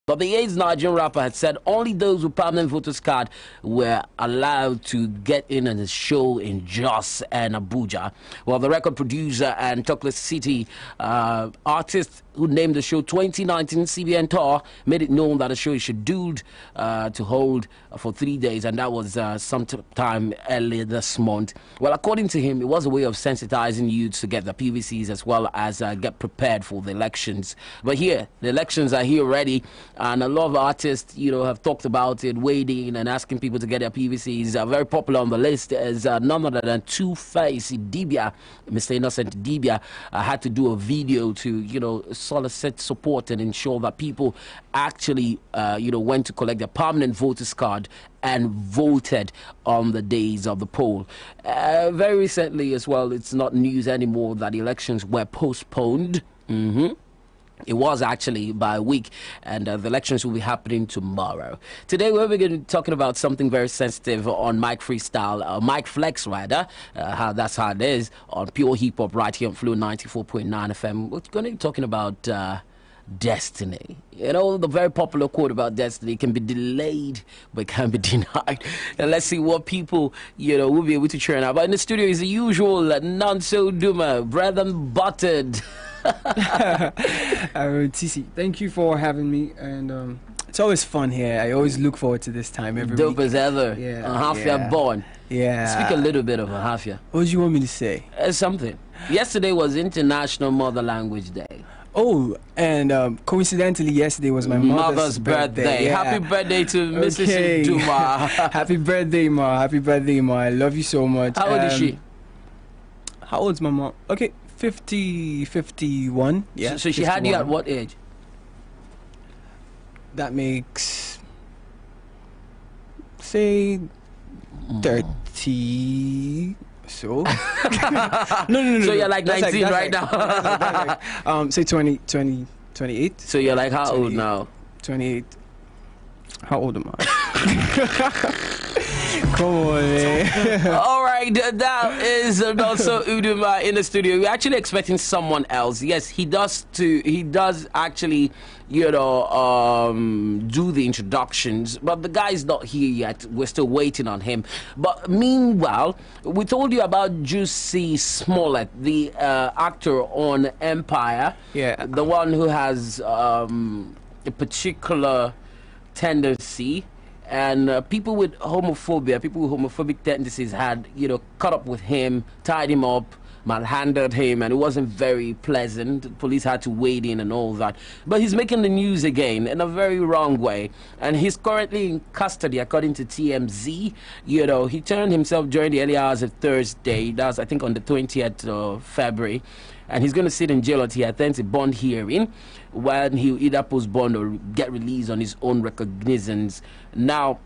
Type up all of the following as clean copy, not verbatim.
But the AIDS Nigerian rapper had said only those with permanent voters card were allowed to get in on his show in Jos and Abuja. Well, the record producer and Chocolate City artist who named the show 2019 CBN Tour made it known that the show is scheduled to hold for 3 days, and that was sometime earlier this month. Well, according to him, it was a way of sensitizing youths to get the PVCs as well as get prepared for the elections. But here, the elections are here already, and a lot of artists, have talked about it, wading and asking people to get their PVCs. Very popular on the list is none other than Two-Face Dibia, Mr. Innocent Dibia, had to do a video to, solicit support and ensure that people actually, went to collect their permanent voters card and voted on the days of the poll. Very recently as well, it's not news anymore that the elections were postponed. It was actually by a week, and the elections will be happening tomorrow. Today we're going to be talking about something very sensitive on Mike Freestyle, Mike Flex rather, that's how it is, on Pure Hip Hop right here on Flu 94.9 FM. We're going to be talking about destiny. The very popular quote about destiny: can be delayed but can be denied. And let's see what people will be able to churn out. But in the studio is the usual Nonso Duma, bread and buttered Tici, thank you for having me, and it's always fun here. I always look forward to this time every Dope week. as ever. Yeah, Ahafia born. Yeah. Speak a little bit of Ahafia. What do you want me to say? Something. Yesterday was International Mother Language Day. Oh, and coincidentally, yesterday was my mother's birthday. Yeah. Happy birthday to Mrs. Duma. Happy birthday, Ma. Happy birthday, Ma. I love you so much. How old is she? How old's my mom? Okay, 51. Yeah. So she 51. Had you at what age? That makes, say, 30. So no. So you're like 19 right now. Say 28. So you're like how old now? 28. How old am I? Come on, man. All right, that is also Uduma in the studio. We're actually expecting someone else. Yes, he does actually, do the introductions, but the guy's not here yet. We're still waiting on him. But meanwhile, we told you about Juicy Smollett, the actor on Empire. Yeah. The one who has a particular tendency. And people with homophobia, people with homophobic tendencies had, caught up with him, tied him up, manhandled him, and it wasn't very pleasant. The police had to wade in and all that. But he's making the news again in a very wrong way. And he's currently in custody, according to TMZ. He turned himself during the early hours of Thursday. That was, I think, on the 20th of February. And he's going to sit in jail until he attends a bond hearing, when he'll either post bond or get released on his own recognizance. Now,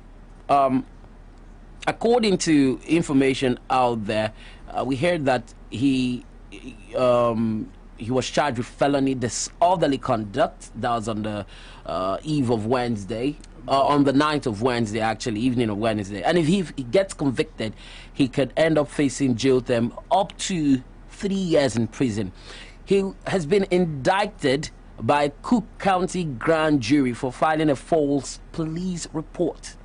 according to information out there, we heard that he was charged with felony disorderly conduct. That was on the eve of Wednesday. On the 9th of Wednesday, actually, evening of Wednesday. And if he gets convicted, he could end up facing jail term up to 3 years in prison. He has been indicted by Cook County Grand Jury for filing a false police report.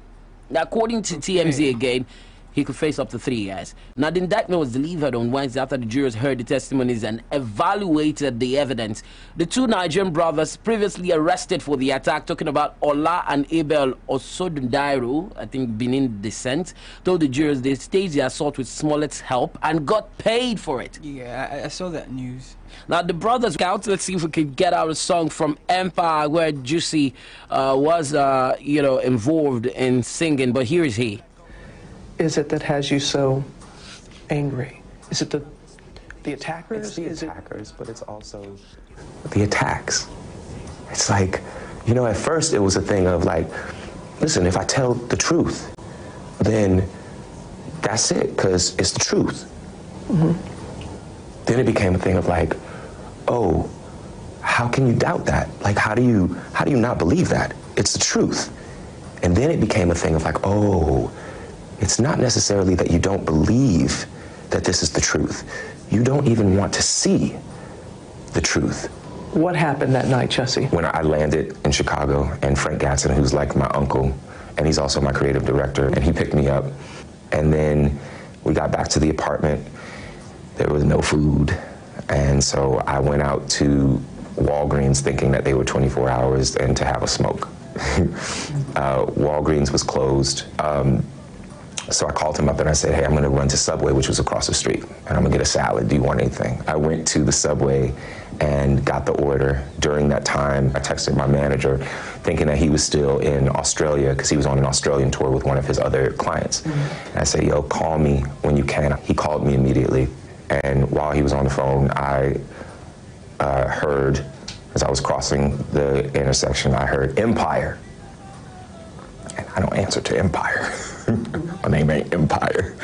Now, according to TMZ again, he could face up to 3 years. Now, the indictment was delivered on Wednesday after the jurors heard the testimonies and evaluated the evidence. The two Nigerian brothers previously arrested for the attack, talking about Ola and Abel Osodundairo, I think Benin descent, told the jurors they staged the assault with Smollett's help and got paid for it. Yeah, I saw that news. Now, the brothers out. Let's see if we can get out a song from Empire where Juicy was, involved in singing. But here is he. Is it that has you so angry? Is it the attackers? It's the attackers, but it's also the attacks. It's like, at first it was a thing of like, listen, if I tell the truth, then that's it, because it's the truth. Then it became a thing of like, oh, how can you doubt that? Like, how do you not believe that? It's the truth. And then it became a thing of like, oh, it's not necessarily that you don't believe that this is the truth. You don't even want to see the truth. What happened that night, Jesse? When I landed in Chicago, and Frank Gatson, who's like my uncle, and he's also my creative director, and he picked me up. And then we got back to the apartment. There was no food. And so I went out to Walgreens thinking that they were 24 hours and to have a smoke. Walgreens was closed. So I called him up and I said, hey, I'm gonna run to Subway, which was across the street, and I'm gonna get a salad. Do you want anything? I went to the Subway and got the order. During that time, I texted my manager thinking that he was still in Australia because he was on an Australian tour with one of his other clients. And I said, yo, call me when you can. He called me immediately. And while he was on the phone, I heard, as I was crossing the intersection, I heard Empire. And I don't answer to Empire. My name ain't Empire.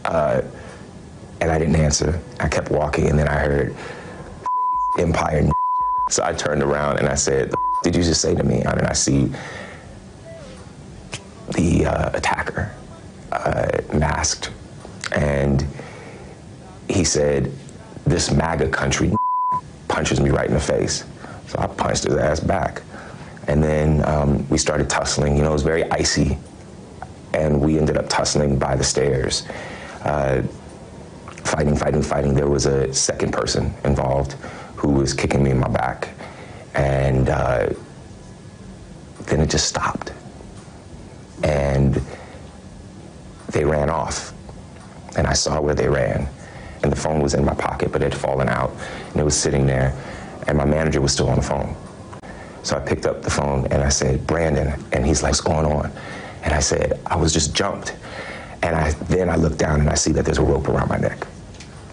And I didn't answer. I kept walking, and then I heard Empire. So I turned around and I said, did you just say to me? And I see the attacker masked. And he said, this MAGA country punches me right in the face. So I punched his ass back. And then we started tussling. You know, it was very icy. And we ended up tussling by the stairs. Fighting. There was a second person involved who was kicking me in my back. And then it just stopped. And they ran off. And I saw where they ran. And the phone was in my pocket, but it had fallen out. And it was sitting there. And my manager was still on the phone. So I picked up the phone and I said, Brandon. And he's like, what's going on? And I said, I was just jumped. And then I looked down and I see that there's a rope around my neck,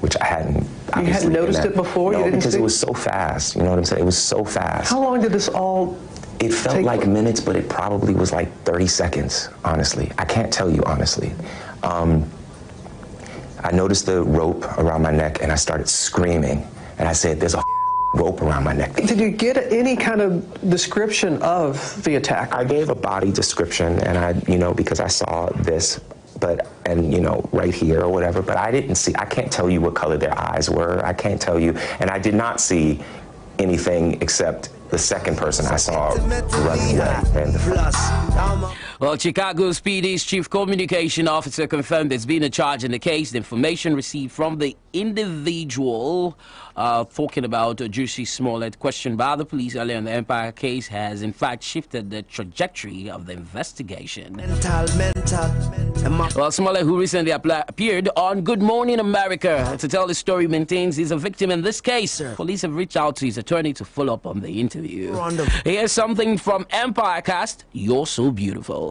which I hadn't. You hadn't noticed it before? No, you didn't because see? It was so fast. You know what I'm saying? It was so fast. How long did this all It felt take? like minutes, but it probably was like 30 seconds, honestly. I can't tell you honestly. I noticed the rope around my neck and I started screaming. And I said, there's a rope around my neck. Did you get any kind of description of the attack? I gave a body description, and I, because I saw this, right here or whatever, but I didn't see, I can't tell you what color their eyes were. I can't tell you, and I did not see anything except the second person I saw running away. Well, Chicago's PD's chief communication officer confirmed there's been a charge in the case. The information received from the individual talking about Jussie Smollett, questioned by the police earlier in the Empire case, has in fact shifted the trajectory of the investigation. Well, Smollett, who recently appeared on Good Morning America to tell the story, maintains he's a victim in this case. Police have reached out to his attorney to follow up on the interview. Here's something from Empire Cast, You're So Beautiful.